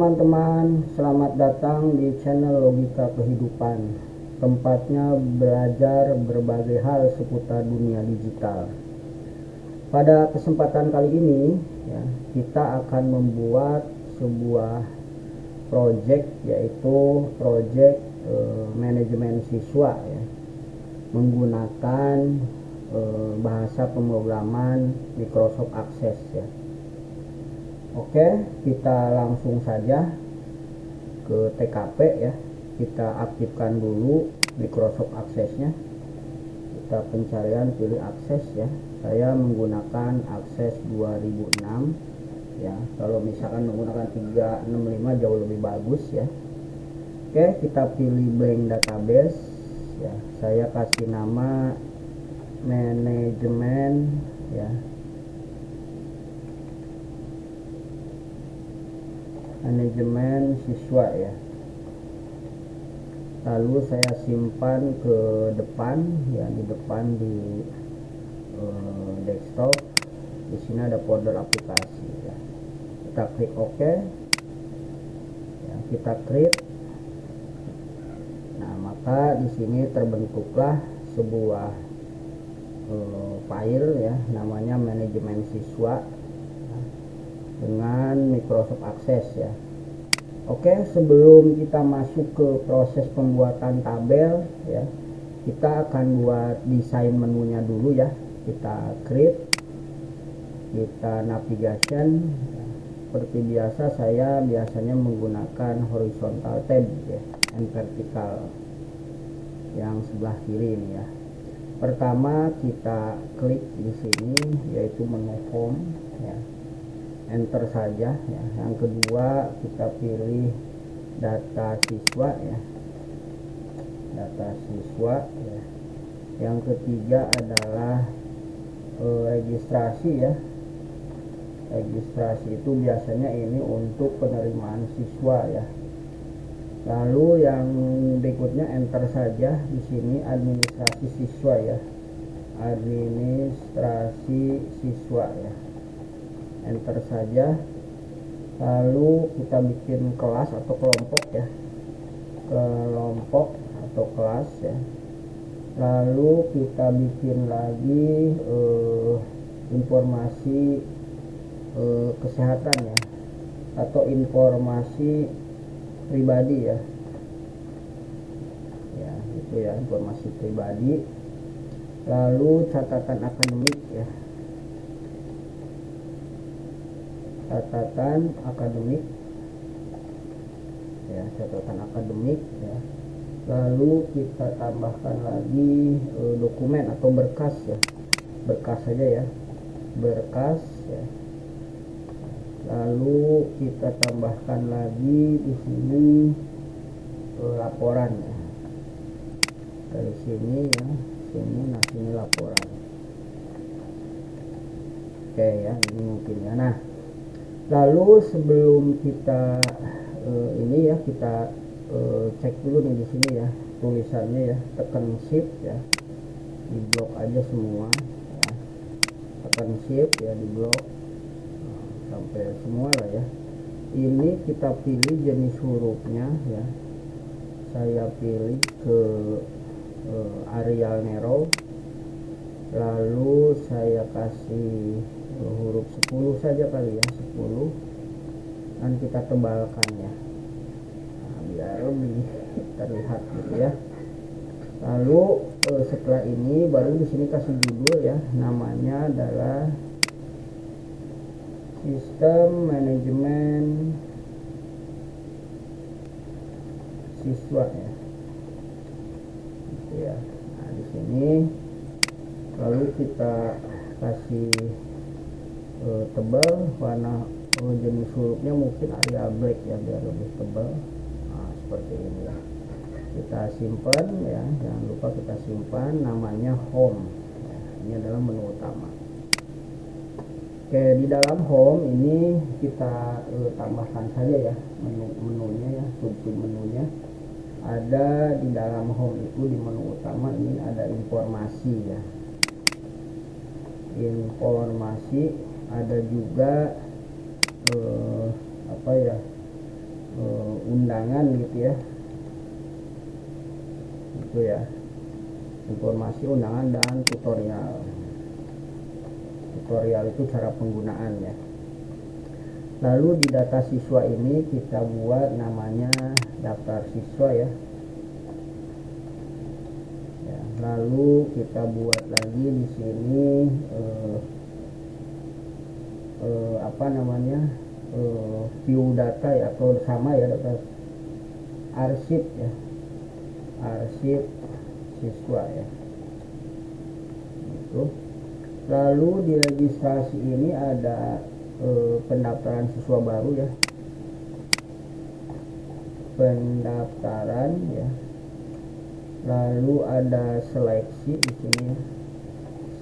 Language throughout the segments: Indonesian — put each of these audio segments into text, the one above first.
teman-teman, selamat datang di channel Logika Kehidupan. Tempatnya belajar berbagai hal seputar dunia digital. Pada kesempatan kali ini, kita akan membuat sebuah project, yaitu project manajemen siswa, menggunakan bahasa pemrograman Microsoft Access, Oke, kita langsung saja ke TKP, kita aktifkan dulu Microsoft Access-nya. Kita pencarian pilih Access, saya menggunakan Access 2006, kalau misalkan menggunakan 365 jauh lebih bagus, Oke, kita pilih blank database, saya kasih nama manajemen, manajemen siswa, lalu saya simpan ke depan, di depan di desktop. Di sini ada folder aplikasi, kita klik OK, kita create. Nah, maka di sini terbentuklah sebuah file, namanya manajemen siswa dengan Microsoft Access, Oke, sebelum kita masuk ke proses pembuatan tabel, kita akan buat desain menunya dulu, kita create, kita navigation. Seperti biasa, saya biasanya menggunakan horizontal tab, and vertical yang sebelah kiri ini, Pertama kita klik di sini, yaitu menu home, enter saja, Yang kedua kita pilih data siswa, data siswa, Yang ketiga adalah registrasi, registrasi itu biasanya ini untuk penerimaan siswa, Lalu yang berikutnya enter saja di sini administrasi siswa, administrasi siswa, enter saja. Lalu kita bikin kelas atau kelompok, kelompok atau kelas, lalu kita bikin lagi informasi kesehatan, atau informasi pribadi, itu informasi pribadi. Lalu catatan akademik, catatan akademik, catatan akademik, lalu kita tambahkan lagi dokumen atau berkas, berkas saja, berkas, lalu kita tambahkan lagi di sini laporan, dari sini, sini, nah sini laporan. Oke, ini mungkin, Nah, lalu sebelum kita ini, kita cek dulu nih di sini, tulisannya, tekan shift, di blok aja semua, tekan shift, di blok sampai semua lah, Ini kita pilih jenis hurufnya, saya pilih ke Arial Narrow, lalu saya kasih huruf 10 saja kali, 10, dan kita tebalkan, biar lebih terlihat gitu, Lalu setelah ini baru di sini kasih judul, namanya adalah sistem manajemen siswa, gitu, Nah, di sini lalu kita kasih tebal warna, jenis hurufnya mungkin Arial Black, biar lebih tebal. Nah, seperti ini, kita simpan, jangan lupa kita simpan, namanya home, ini adalah menu utama. Oke, di dalam home ini kita tambahkan saja, menunya, sub menunya ada di dalam home itu. Di menu utama ini ada informasi, informasi, ada juga undangan gitu ya, itu ya, informasi undangan dan tutorial. Tutorial itu cara penggunaannya. Lalu di data siswa ini kita buat namanya daftar siswa ya. Lalu kita buat lagi di sini view data ya, atau sama ya, data arsip ya, arsip siswa ya. Itu. Lalu di registrasi ini ada pendaftaran siswa baru ya, pendaftaran ya. Lalu ada seleksi di sini ya,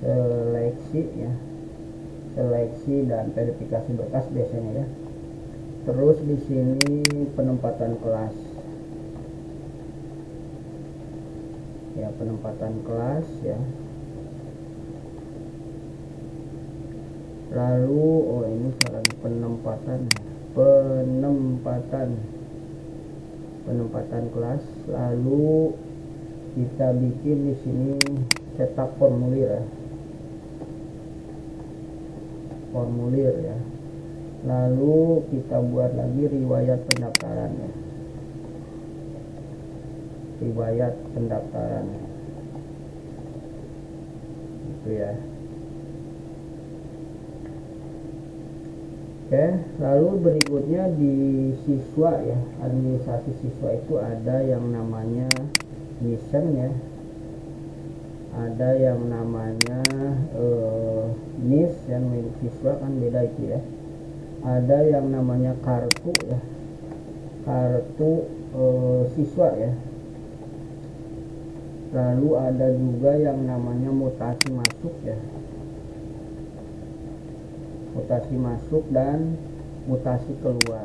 seleksi ya, seleksi dan verifikasi berkas biasanya ya. Terus di sini penempatan kelas ya, penempatan kelas ya. Lalu ini salah, penempatan kelas. Lalu kita bikin di sini cetak formulir ya, formulir ya. Lalu kita buat lagi riwayat pendaftaran ya, riwayat pendaftaran itu ya. Oke, lalu berikutnya di siswa ya, administrasi siswa itu ada yang namanya misen ya, ada yang namanya NIS yang milik siswa, kan beda itu ya. Ada yang namanya kartu ya, kartu siswa ya. Lalu ada juga yang namanya mutasi masuk ya, mutasi masuk dan mutasi keluar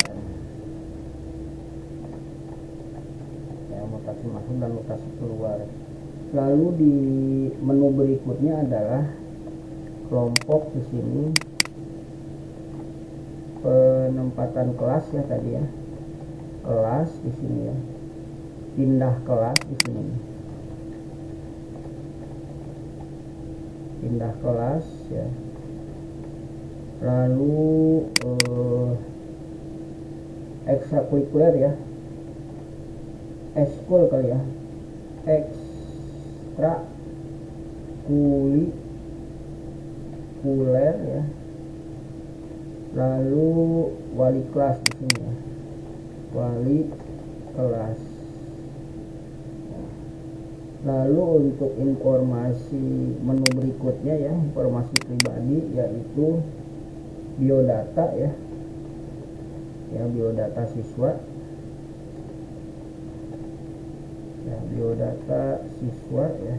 ya, mutasi masuk dan mutasi keluar. Lalu di menu berikutnya adalah kelompok. Di sini penempatan kelas ya tadi ya, kelas di sini ya, pindah kelas di sini, pindah kelas ya. Lalu ekstrakurikuler ya, ekskul kali ya, ekstrakurikuler ya. Lalu wali kelas di sini ya, wali kelas. Lalu untuk informasi menu berikutnya ya, informasi pribadi, yaitu biodata ya, ya biodata siswa ya, biodata siswa ya.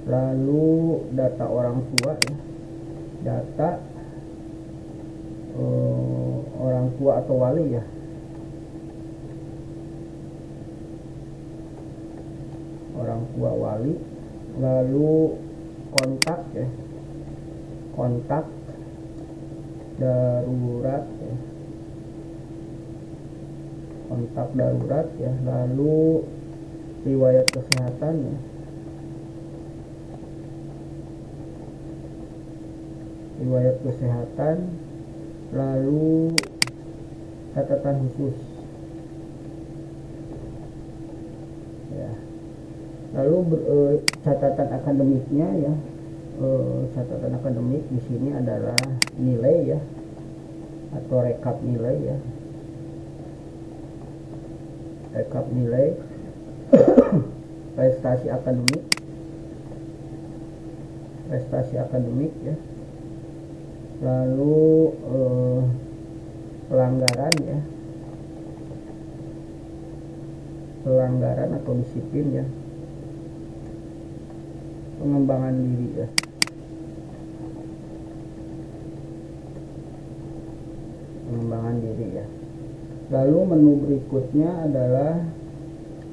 Lalu data orang tua ya, data orang tua atau wali ya, orang tua wali. Lalu kontak ya, kontak darurat ya, kontak darurat ya. Lalu riwayat kesehatan ya, riwayat kesehatan. Lalu catatan khusus ya. Lalu catatan akademiknya ya, catatan akademik di sini adalah nilai ya, atau rekap nilai ya, rekap nilai prestasi akademik, prestasi akademik ya. Lalu pelanggaran ya, pelanggaran atau disiplin ya, pengembangan diri ya, pengembangan diri ya. Lalu menu berikutnya adalah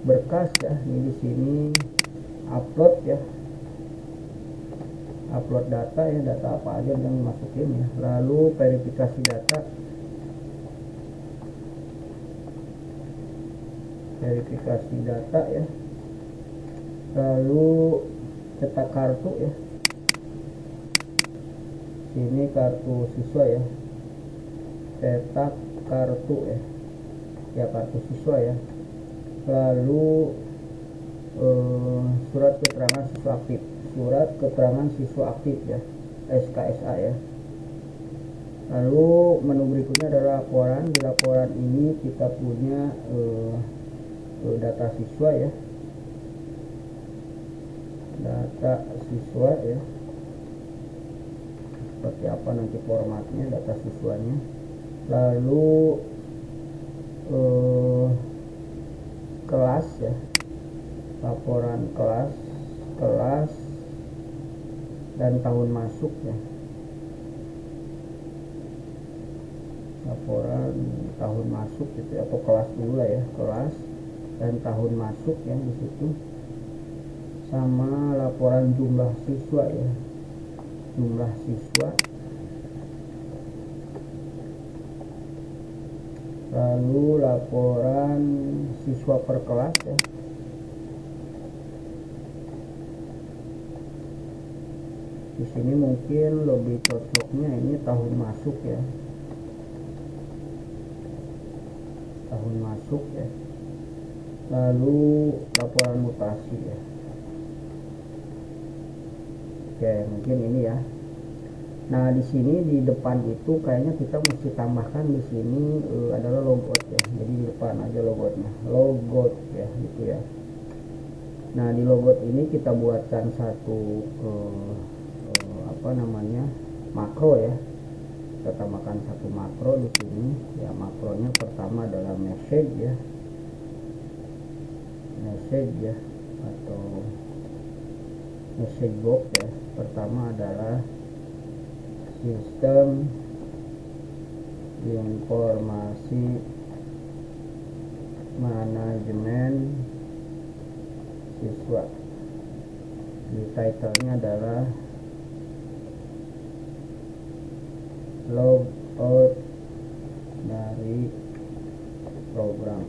berkas ya. Ini di sini upload ya, upload data ya, data apa aja yang masukin ya. Lalu verifikasi data verifikasi data ya, lalu cetak kartu ya, sini kartu siswa ya, cetak kartu ya kartu siswa ya, lalu surat keterangan siswa aktif ya, SKSA ya. Lalu menu berikutnya adalah laporan. Di laporan ini kita punya data siswa ya, seperti apa nanti formatnya data siswanya, lalu kelas ya, laporan kelas dan tahun masuk ya, laporan tahun masuk gitu ya, atau kelas dulu lah ya, kelas dan tahun masuk ya di situ, sama laporan jumlah siswa ya, jumlah siswa, lalu laporan siswa per kelas ya, di sini mungkin lebih cocoknya ini tahun masuk ya, tahun masuk ya, lalu laporan mutasi ya. Oke, mungkin ini ya. Nah, di sini di depan itu kayaknya kita mesti tambahkan di sini adalah logout ya. Jadi di depan aja logoutnya, logout ya gitu ya. Nah, di logout ini kita buatkan satu makro ya. Kita tambahkan satu makro di sini ya. Makronya pertama adalah message ya, atau message box ya. Pertama adalah sistem informasi manajemen siswa. Di title-nya adalah logout dari program.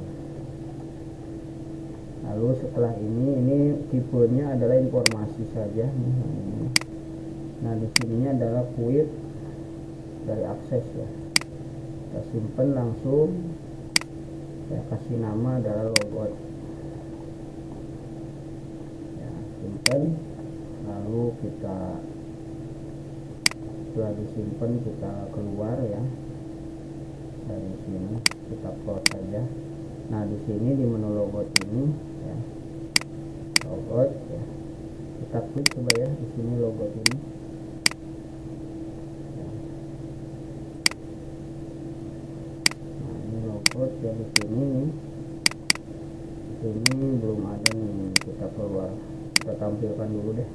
Lalu setelah ini tipenya adalah informasi saja nih. Nah, di sininya adalah quit dari akses ya. Kita simpan langsung. Saya kasih nama adalah logout. Ya, simpan. Lalu setelah disimpan kita keluar ya. Dari sini kita close saja. Nah, di sini di menu logout ini ya. Logout ya. Kita klik coba ya di sini logout ini. Ya di sini nih, ini belum ada nih, kita keluar, kita tampilkan dulu deh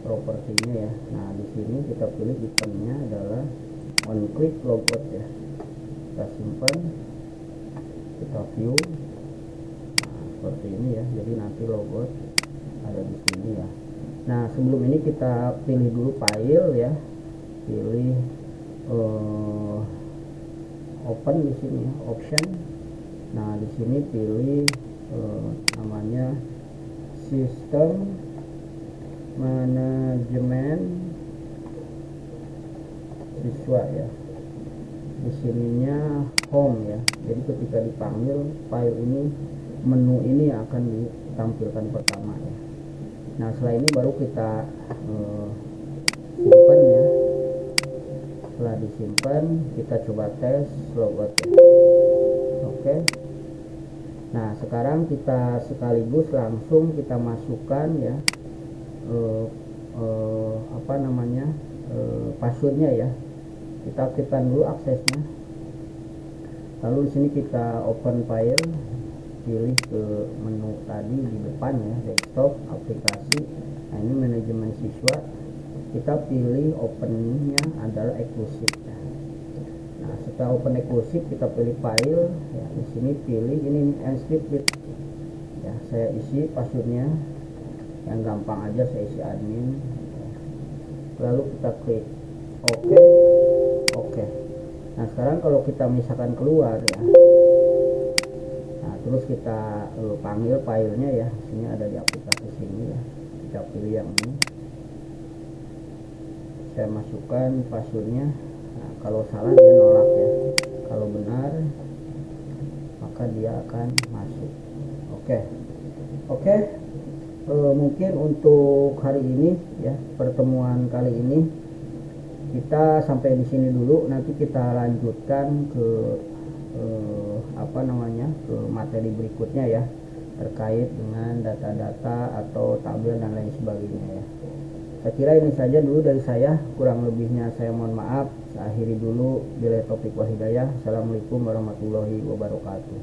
propertinya ya. Nah, di sini kita pilih itemnya adalah on click logout ya. Kita simpan, kita view. Nah, seperti ini ya. Jadi nanti logout ada di sini ya. Nah, sebelum ini kita pilih dulu file ya, pilih open di sini ya, option. Nah, di sini pilih namanya sistem manajemen siswa ya. Di sininya home ya. Jadi ketika dipanggil file ini, menu ini akan ditampilkan pertama ya. Nah, setelah ini baru kita simpan ya. Setelah disimpan, kita coba tes logout ya. Oke. Nah, sekarang kita sekaligus langsung kita masukkan ya passwordnya ya. Kita aktifkan dulu aksesnya. Lalu di sini kita open file, pilih ke menu tadi di depan ya, desktop, aplikasi. Nah, ini manajemen siswa. Kita pilih opennya adalah eksklusif ya. Nah, setelah open eksklusif kita pilih file ya. Di sini pilih ini encrypted ya. Saya isi passwordnya yang gampang aja, saya isi admin ya. Lalu kita klik oke. Nah, sekarang kalau kita misalkan keluar ya, terus kita panggil filenya ya, sini ada di aplikasi sini ya, kita pilih yang ini, saya masukkan passwordnya. Nah, kalau salah dia nolak ya, kalau benar maka dia akan masuk. Oke. Mungkin untuk hari ini ya, pertemuan kali ini kita sampai di sini dulu. Nanti kita lanjutkan ke ke materi berikutnya ya, terkait dengan data-data atau tabel dan lain sebagainya ya. Saya kira ini saja dulu dari saya, kurang lebihnya saya mohon maaf. Saya akhiri dulu. Bila taufik wal hidayah. Assalamualaikum warahmatullahi wabarakatuh.